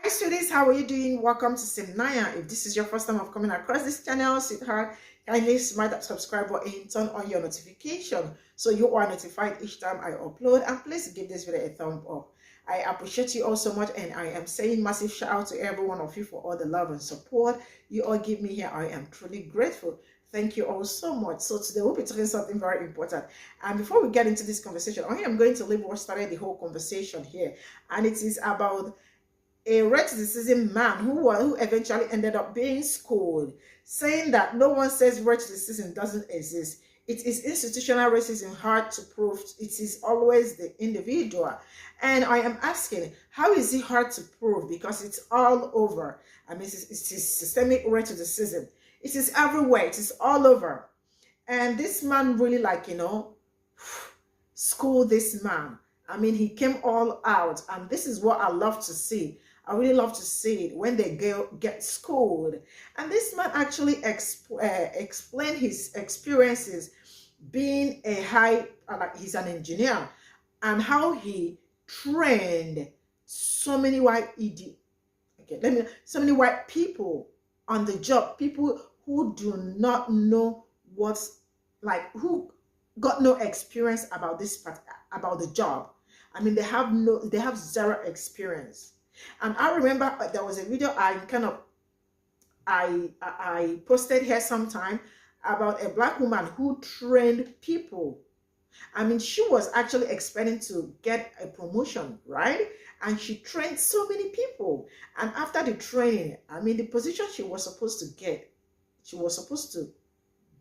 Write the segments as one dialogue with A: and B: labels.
A: Hi students, how are you doing? Welcome to Cimnanya. If this is your first time of coming across this channel, sweetheart, kindly smash that subscribe button, turn on your notification so you are notified each time I upload, and please give this video a thumb up. I appreciate you all so much, and I am saying massive shout out to every one of you for all the love and support you all give me here. I am truly grateful. Thank you all so much. So today we'll be talking something very important. And before we get into this conversation, I am going to leave what started the whole conversation here, and it is about a racism man who eventually ended up being schooled, saying that no one says racism doesn't exist. It is institutional racism, hard to prove. It is always the individual. And I am asking, how is it hard to prove? Because it's all over. I mean, it is systemic racism. It is everywhere. It is all over. And this man really, schooled this man. I mean, he came all out. And this is what I love to see. I really love to see it when they get schooled. And this man actually explained his experiences being he's an engineer, and how he trained so many so many white people on the job, people who do not know who got no experience about about the job. I mean, they have zero experience. And I remember there was a video I posted here sometime about a black woman who trained people. I mean, she was actually expecting to get a promotion, right? And she trained so many people. And after the training, I mean, the position she was supposed to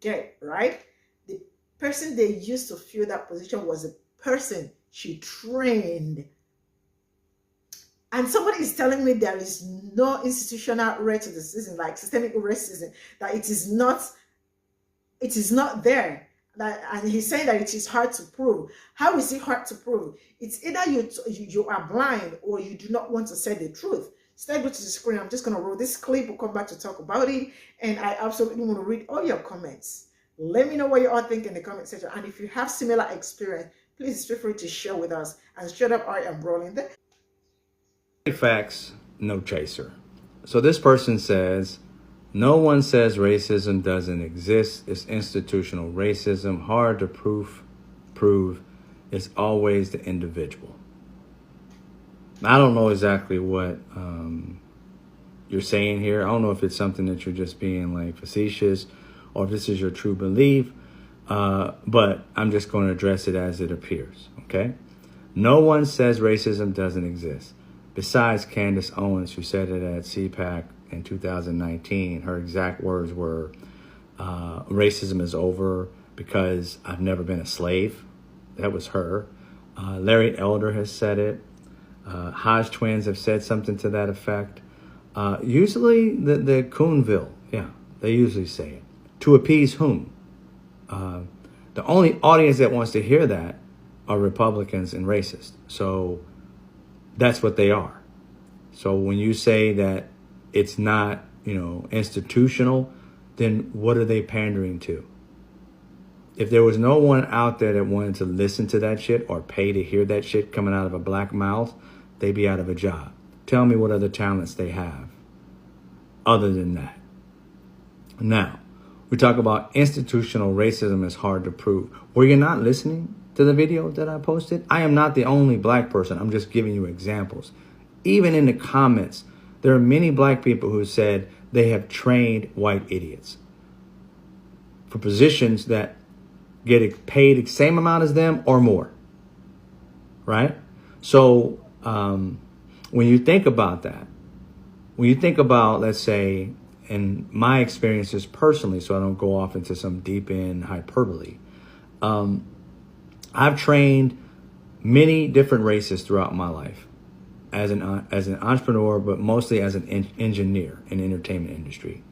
A: get, right? The person they used to fill that position was the person she trained. And somebody is telling me there is no institutional racism, like systemic racism, that it is not there. And he's saying that it is hard to prove. How is it hard to prove? It's either you are blind or you do not want to say the truth. Stay go to the screen. I'm just going to roll this clip. We'll come back to talk about it. And I absolutely want to read all your comments. Let me know what you all think in the comment section. And if you have similar experience, please feel free to share with us. And straight up, I am rolling there.
B: Facts, no chaser. So this person says, no one says racism doesn't exist. It's institutional racism, hard to prove. It's always the individual. I don't know exactly what you're saying here. I don't know if it's something that you're just being like facetious or if this is your true belief, but I'm just going to address it as it appears, okay? No one says racism doesn't exist. Besides Candace Owens, who said it at CPAC in 2019, her exact words were, racism is over because I've never been a slave. That was her. Larry Elder has said it. Hodge twins have said something to that effect. Usually the Coonville, yeah, they usually say it. To appease whom? The only audience that wants to hear that are Republicans and racists. So that's what they are. So when you say that it's not, institutional, then what are they pandering to? If there was no one out there that wanted to listen to that shit or pay to hear that shit coming out of a black mouth, they'd be out of a job. Tell me what other talents they have other than that. Now, we talk about institutional racism is hard to prove. Were you not listening to the video that I posted? I am not the only black person. I'm just giving you examples. Even in the comments, there are many black people who said they have trained white idiots for positions that get paid the same amount as them or more, right? So when you think about that, when you think about, let's say, in my experiences personally, so I don't go off into some deep end hyperbole, I've trained many different races throughout my life as an entrepreneur, but mostly as an engineer in the entertainment industry.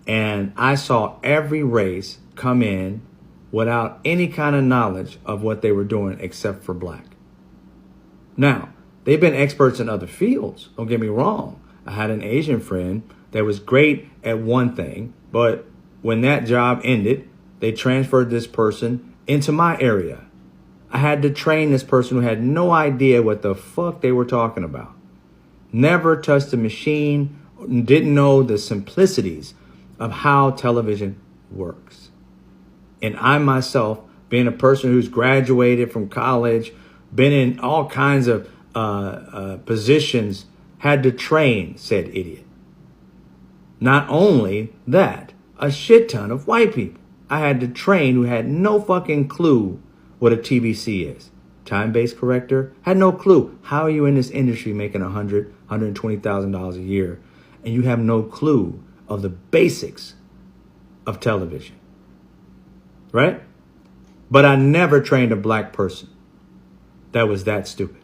B: And I saw every race come in without any kind of knowledge of what they were doing except for black. Now, they've been experts in other fields. Don't get me wrong. I had an Asian friend that was great at one thing, but when that job ended, they transferred this person into my area. I had to train this person who had no idea what the fuck they were talking about. never touched a machine, didn't know the simplicities of how television works. And I myself, being a person who's graduated from college, been in all kinds of positions, had to train said idiot. Not only that, a shit ton of white people I had to train who had no fucking clue what a TBC is. Time-based corrector, had no clue. How are you in this industry making $100,000, $120,000 a year, and you have no clue of the basics of television? Right? But I never trained a black person that was that stupid,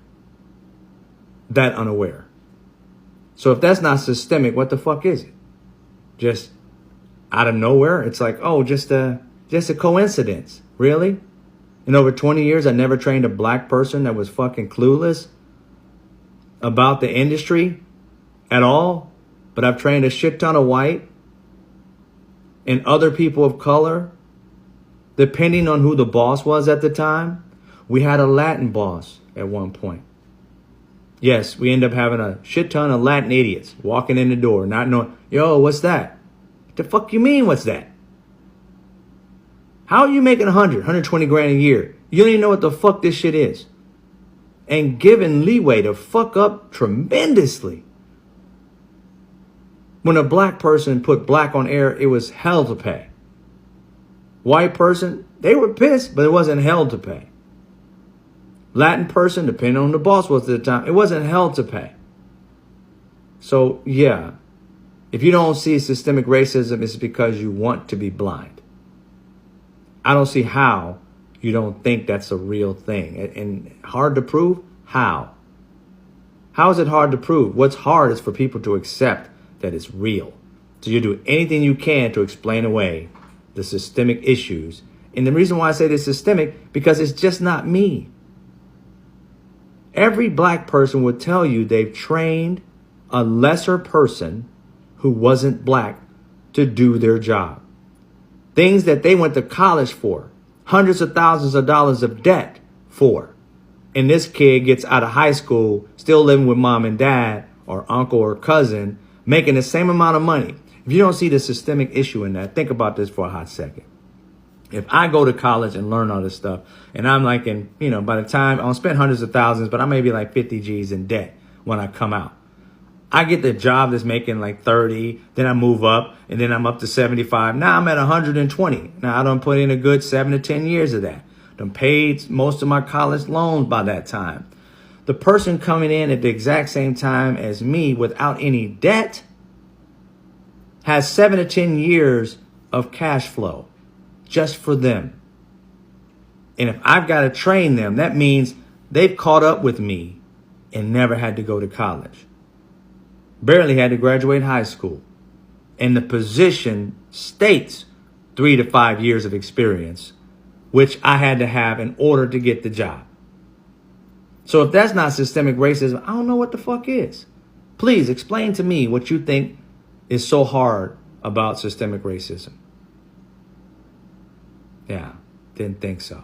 B: that unaware. So if that's not systemic, what the fuck is it? Just out of nowhere? It's like, oh, just a coincidence. Really? In over 20 years, I never trained a black person that was fucking clueless about the industry at all. But I've trained a shit ton of white and other people of color, depending on who the boss was at the time. We had a Latin boss at one point. Yes, we end up having a shit ton of Latin idiots walking in the door, not knowing, yo, what's that? What the fuck you mean, what's that? How are you making 120 grand a year? You don't even know what the fuck this shit is. And given leeway to fuck up tremendously. When a black person put black on air, it was hell to pay. White person, they were pissed, but it wasn't hell to pay. Latin person, depending on who the boss was at the time, it wasn't hell to pay. So, yeah, if you don't see systemic racism, it's because you want to be blind. I don't see how you don't think that's a real thing. And hard to prove? How? How is it hard to prove? What's hard is for people to accept that it's real. So you do anything you can to explain away the systemic issues. And the reason why I say this systemic, because it's just not me. Every black person would tell you they've trained a lesser person who wasn't black to do their job. Things that they went to college for, hundreds of thousands of dollars of debt for. And this kid gets out of high school, still living with mom and dad or uncle or cousin, making the same amount of money. If you don't see the systemic issue in that, think about this for a hot second. If I go to college and learn all this stuff, and I'm like by the time I'll spend hundreds of thousands, but I may be like 50 G's in debt when I come out. I get the job that's making like 30, then I move up, and then I'm up to 75. Now I'm at 120. Now I done put in a good 7 to 10 years of that. Done paid most of my college loans by that time. The person coming in at the exact same time as me without any debt has 7 to 10 years of cash flow just for them. And if I've got to train them, that means they've caught up with me and never had to go to college. Barely had to graduate high school. And the position states 3 to 5 years of experience, which I had to have in order to get the job. So if that's not systemic racism, I don't know what the fuck is. Please explain to me what you think is so hard about systemic racism. Yeah, didn't think so.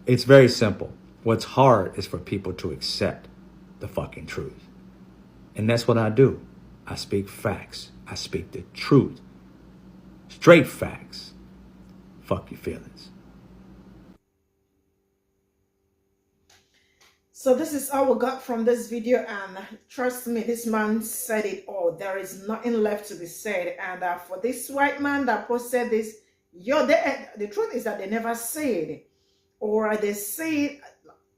B: It's very simple. What's hard is for people to accept the fucking truth. And that's what I do. I speak facts. I speak the truth. Straight facts. Fuck your feelings.
A: So this is all we got from this video, and trust me, this man said it all. There is nothing left to be said. And for this white man that posted this, the truth is that they never said, or they say,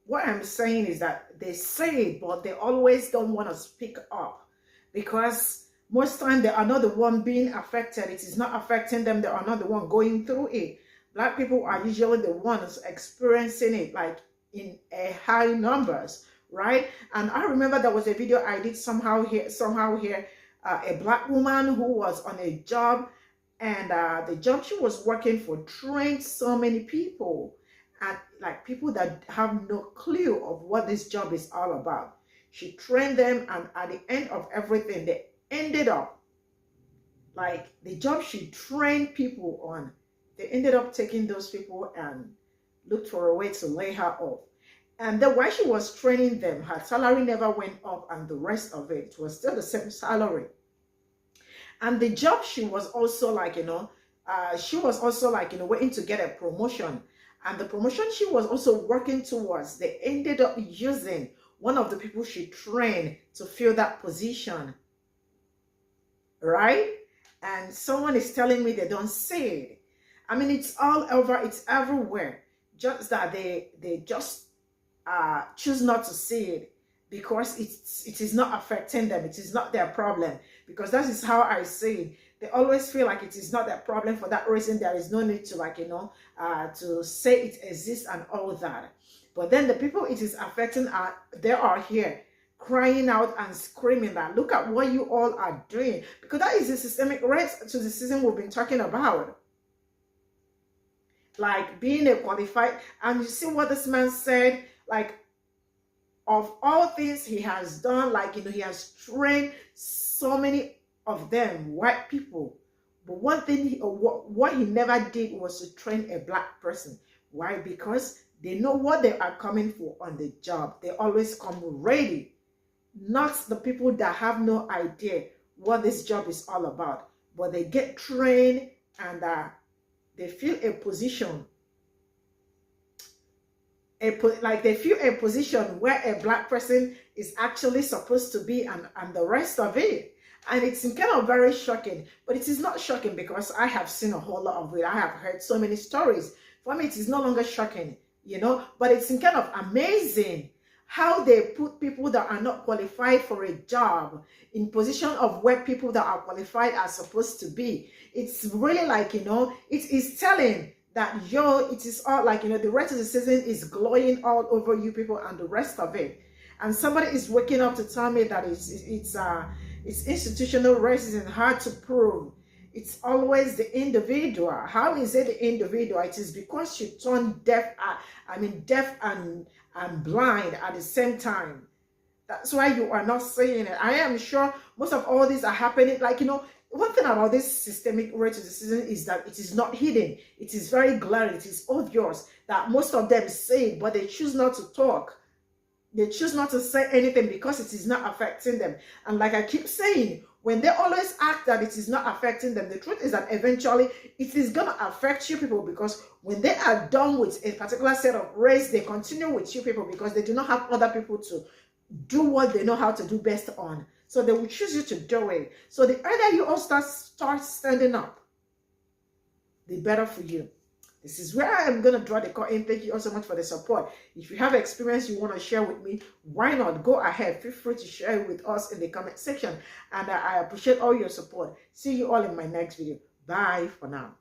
A: what I'm saying is that they say it, but they always don't want to speak up, because most time they are not the one being affected. It is not affecting them. They are not the one going through it. Black people are usually the ones experiencing it, like in a high numbers, right? And I remember there was a video I did somehow here, a black woman who was on a job, and the job she was working for trained so many people, and like people that have no clue of what this job is all about. She trained them, and at the end of everything, they ended up, like the job she trained people on, they ended up taking those people and looked for a way to lay her off. And then while she was training them, her salary never went up, and the rest of it was still the same salary. And the job, she was also like, waiting to get a promotion. And the promotion she was also working towards, they ended up using one of the people she trained to fill that position. Right? And someone is telling me they don't see it. I mean, it's all over, it's everywhere. Just that they just choose not to see it because it is not affecting them. It is not their problem. Because that is how I see it. They always feel like it is not their problem. For that reason, there is no need to to say it exists and all that. But then the people it is affecting they are here crying out and screaming that look at what you all are doing, because that is the systemic racism we've been talking about. Like being a qualified, and you see what this man said, like of all things he has done, like he has trained so many of them white people, but one thing what he never did was to train a black person. Why? Because they know what they are coming for on the job. They always come ready, not the people that have no idea what this job is all about, but they get trained and they feel a position, they feel a position where a black person is actually supposed to be, and the rest of it. And it's kind of very shocking, but it is not shocking because I have seen a whole lot of it. I have heard so many stories. For me, it is no longer shocking, but it's kind of amazing how they put people that are not qualified for a job in position of where people that are qualified are supposed to be. It's really like, it is telling that, it is all like, the rest of the season is glowing all over you people and the rest of it. And somebody is waking up to tell me that it's institutional racism, hard to prove. It's always the individual. How is it the individual? It is because you turn deaf and blind at the same time. That's why you are not seeing it. I am sure most of all these are happening. Like, one thing about this systemic racism is that it is not hidden. It is very glaring. It is obvious that most of them say it, but they choose not to talk. They choose not to say anything because it is not affecting them. And like I keep saying, when they always act that it is not affecting them, the truth is that eventually it is going to affect you people, because when they are done with a particular set of race, they continue with you people because they do not have other people to do what they know how to do best on. So they will choose you to do it. So the earlier you all start standing up, the better for you. This is where I am going to draw the curtain. Thank you all so much for the support. If you have experience you want to share with me, why not? Go ahead. Feel free to share it with us in the comment section. And I appreciate all your support. See you all in my next video. Bye for now.